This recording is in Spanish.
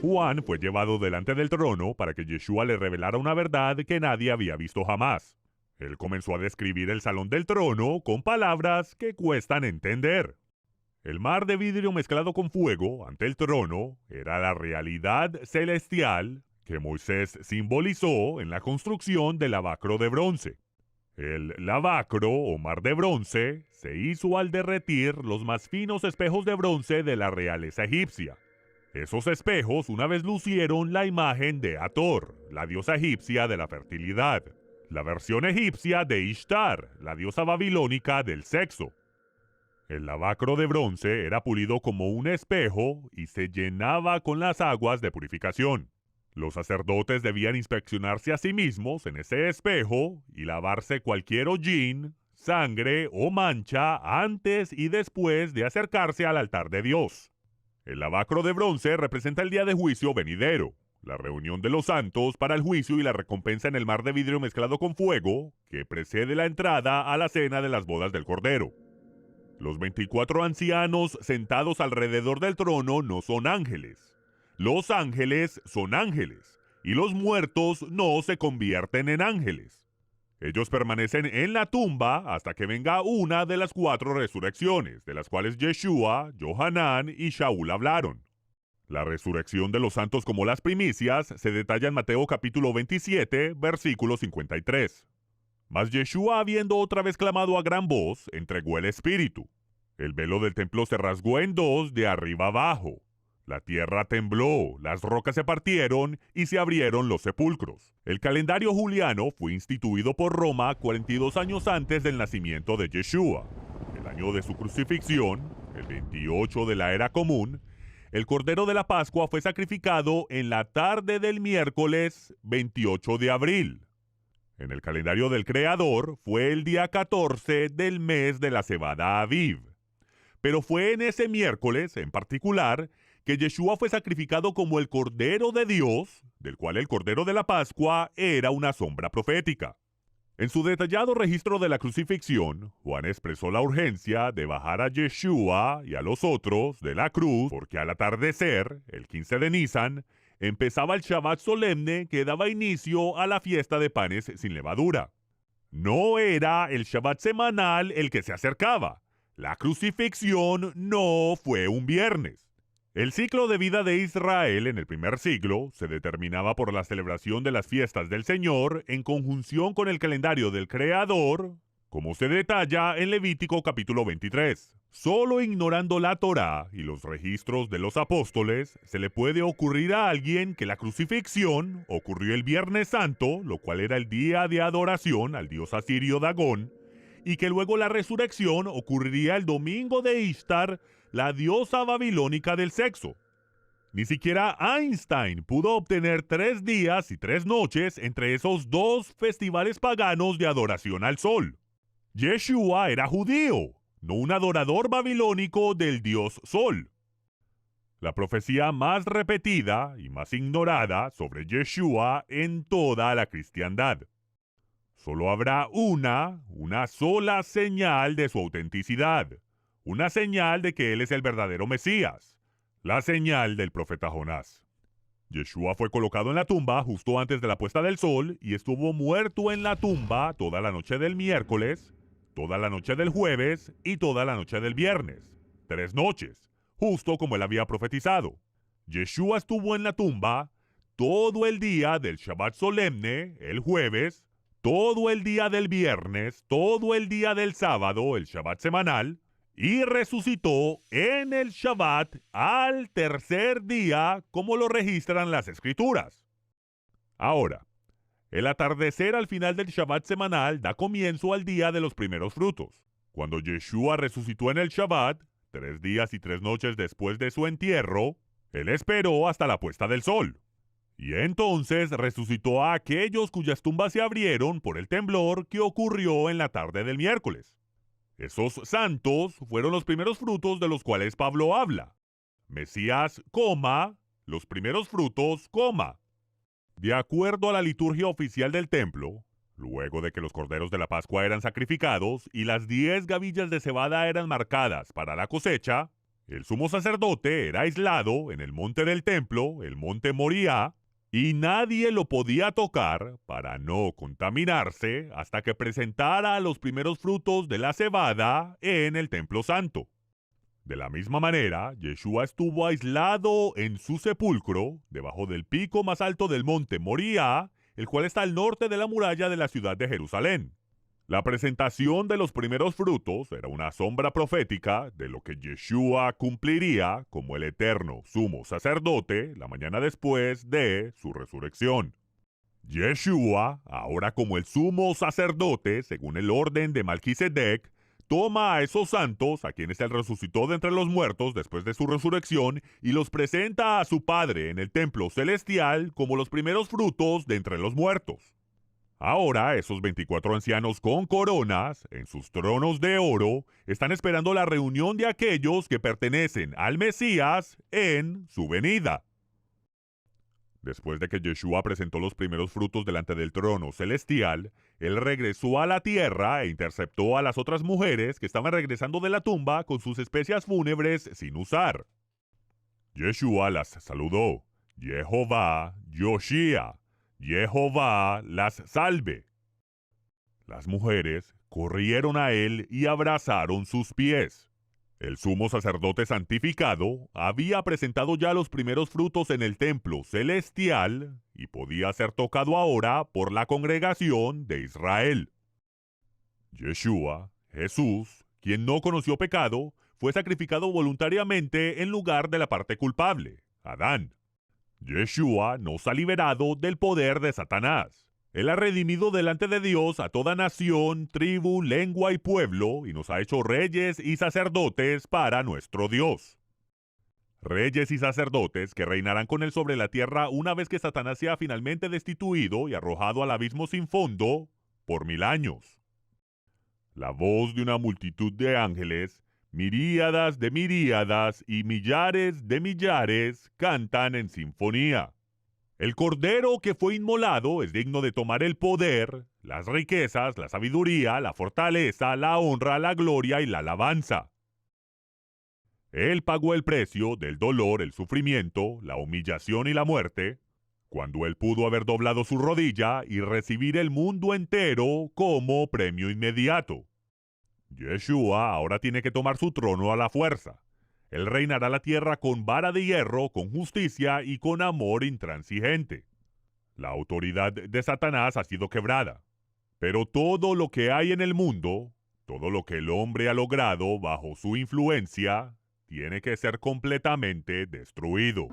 Juan fue llevado delante del trono para que Yeshua le revelara una verdad que nadie había visto jamás. Él comenzó a describir el salón del trono con palabras que cuestan entender. El mar de vidrio mezclado con fuego ante el trono era la realidad celestial que Moisés simbolizó en la construcción del lavacro de bronce. El lavacro o mar de bronce se hizo al derretir los más finos espejos de bronce de la realeza egipcia. Esos espejos una vez lucieron la imagen de Hathor, la diosa egipcia de la fertilidad, la versión egipcia de Ishtar, la diosa babilónica del sexo. El lavacro de bronce era pulido como un espejo y se llenaba con las aguas de purificación. Los sacerdotes debían inspeccionarse a sí mismos en ese espejo y lavarse cualquier hollín, sangre o mancha antes y después de acercarse al altar de Dios. El lavacro de bronce representa el día de juicio venidero, la reunión de los santos para el juicio y la recompensa en el mar de vidrio mezclado con fuego que precede la entrada a la cena de las bodas del Cordero. Los 24 ancianos sentados alrededor del trono no son ángeles. Los ángeles son ángeles, y los muertos no se convierten en ángeles. Ellos permanecen en la tumba hasta que venga una de las 4 resurrecciones, de las cuales Yeshua, Johanán y Shaul hablaron. La resurrección de los santos como las primicias se detalla en Mateo capítulo 27, versículo 53. Mas Yeshua, habiendo otra vez clamado a gran voz, entregó el Espíritu. El velo del templo se rasgó en dos de arriba abajo. La tierra tembló, las rocas se partieron y se abrieron los sepulcros. El calendario juliano fue instituido por Roma 42 años antes del nacimiento de Yeshua. El año de su crucifixión, el 28 de la era común, el Cordero de la Pascua fue sacrificado en la tarde del miércoles 28 de abril. En el calendario del Creador fue el día 14 del mes de la cebada Aviv. Pero fue en ese miércoles, en particular, que Yeshua fue sacrificado como el Cordero de Dios, del cual el Cordero de la Pascua era una sombra profética. En su detallado registro de la crucifixión, Juan expresó la urgencia de bajar a Yeshua y a los otros de la cruz, porque al atardecer, el 15 de Nisan, empezaba el Shabbat solemne que daba inicio a la fiesta de panes sin levadura. No era el Shabbat semanal el que se acercaba. La crucifixión no fue un viernes. El ciclo de vida de Israel en el primer siglo se determinaba por la celebración de las fiestas del Señor en conjunción con el calendario del Creador, como se detalla en Levítico capítulo 23. Solo ignorando la Torá y los registros de los apóstoles, se le puede ocurrir a alguien que la crucifixión ocurrió el Viernes Santo, lo cual era el día de adoración al dios asirio Dagón, y que luego la resurrección ocurriría el domingo de Ishtar, la diosa babilónica del sexo. Ni siquiera Einstein pudo obtener 3 días y 3 noches entre esos 2 festivales paganos de adoración al sol. Yeshua era judío, no un adorador babilónico del dios sol. La profecía más repetida y más ignorada sobre Yeshua en toda la cristiandad. Solo habrá una sola señal de su autenticidad, una señal de que él es el verdadero Mesías, la señal del profeta Jonás. Yeshua fue colocado en la tumba justo antes de la puesta del sol y estuvo muerto en la tumba toda la noche del miércoles, toda la noche del jueves y toda la noche del viernes. 3 noches, justo como él había profetizado. Yeshua estuvo en la tumba todo el día del Shabbat solemne, el jueves, todo el día del viernes, todo el día del sábado, el Shabbat semanal, y resucitó en el Shabbat al tercer día, como lo registran las Escrituras. Ahora, el atardecer al final del Shabbat semanal da comienzo al día de los primeros frutos. Cuando Yeshua resucitó en el Shabbat, 3 días y 3 noches después de su entierro, él esperó hasta la puesta del sol. Y entonces resucitó a aquellos cuyas tumbas se abrieron por el temblor que ocurrió en la tarde del miércoles. Esos santos fueron los primeros frutos de los cuales Pablo habla. Mesías, los primeros frutos, De acuerdo a la liturgia oficial del templo, luego de que los corderos de la Pascua eran sacrificados y las 10 gavillas de cebada eran marcadas para la cosecha, El sumo sacerdote era aislado en el monte del templo, el monte Moriah, y nadie lo podía tocar para no contaminarse hasta que presentara los primeros frutos de la cebada en el templo santo. De la misma manera, Yeshua estuvo aislado en su sepulcro, debajo del pico más alto del monte Moriah, el cual está al norte de la muralla de la ciudad de Jerusalén. La presentación de los primeros frutos era una sombra profética de lo que Yeshua cumpliría como el eterno sumo sacerdote la mañana después de su resurrección. Yeshua, ahora como el sumo sacerdote, según el orden de Melquisedec, toma a esos santos, a quienes él resucitó de entre los muertos después de su resurrección, y los presenta a su Padre en el templo celestial como los primeros frutos de entre los muertos. Ahora, esos 24 ancianos con coronas, en sus tronos de oro, están esperando la reunión de aquellos que pertenecen al Mesías en su venida. Después de que Yeshua presentó los primeros frutos delante del trono celestial, él regresó a la tierra e interceptó a las otras mujeres que estaban regresando de la tumba con sus especias fúnebres sin usar. Yeshua las saludó: Jehová Yoshia, Jehová las salve. Las mujeres corrieron a él y abrazaron sus pies. El sumo sacerdote santificado había presentado ya los primeros frutos en el templo celestial y podía ser tocado ahora por la congregación de Israel. Yeshua, Jesús, quien no conoció pecado, fue sacrificado voluntariamente en lugar de la parte culpable, Adán. Yeshua nos ha liberado del poder de Satanás. Él ha redimido delante de Dios a toda nación, tribu, lengua y pueblo, y nos ha hecho reyes y sacerdotes para nuestro Dios. Reyes y sacerdotes que reinarán con él sobre la tierra una vez que Satanás sea finalmente destituido y arrojado al abismo sin fondo por 1000 años. La voz de una multitud de ángeles, miríadas de miríadas y millares de millares cantan en sinfonía. El Cordero que fue inmolado es digno de tomar el poder, las riquezas, la sabiduría, la fortaleza, la honra, la gloria y la alabanza. Él pagó el precio del dolor, el sufrimiento, la humillación y la muerte, cuando él pudo haber doblado su rodilla y recibir el mundo entero como premio inmediato. Yeshua ahora tiene que tomar su trono a la fuerza. Él reinará la tierra con vara de hierro, con justicia y con amor intransigente. La autoridad de Satanás ha sido quebrada. Pero todo lo que hay en el mundo, todo lo que el hombre ha logrado bajo su influencia, tiene que ser completamente destruido.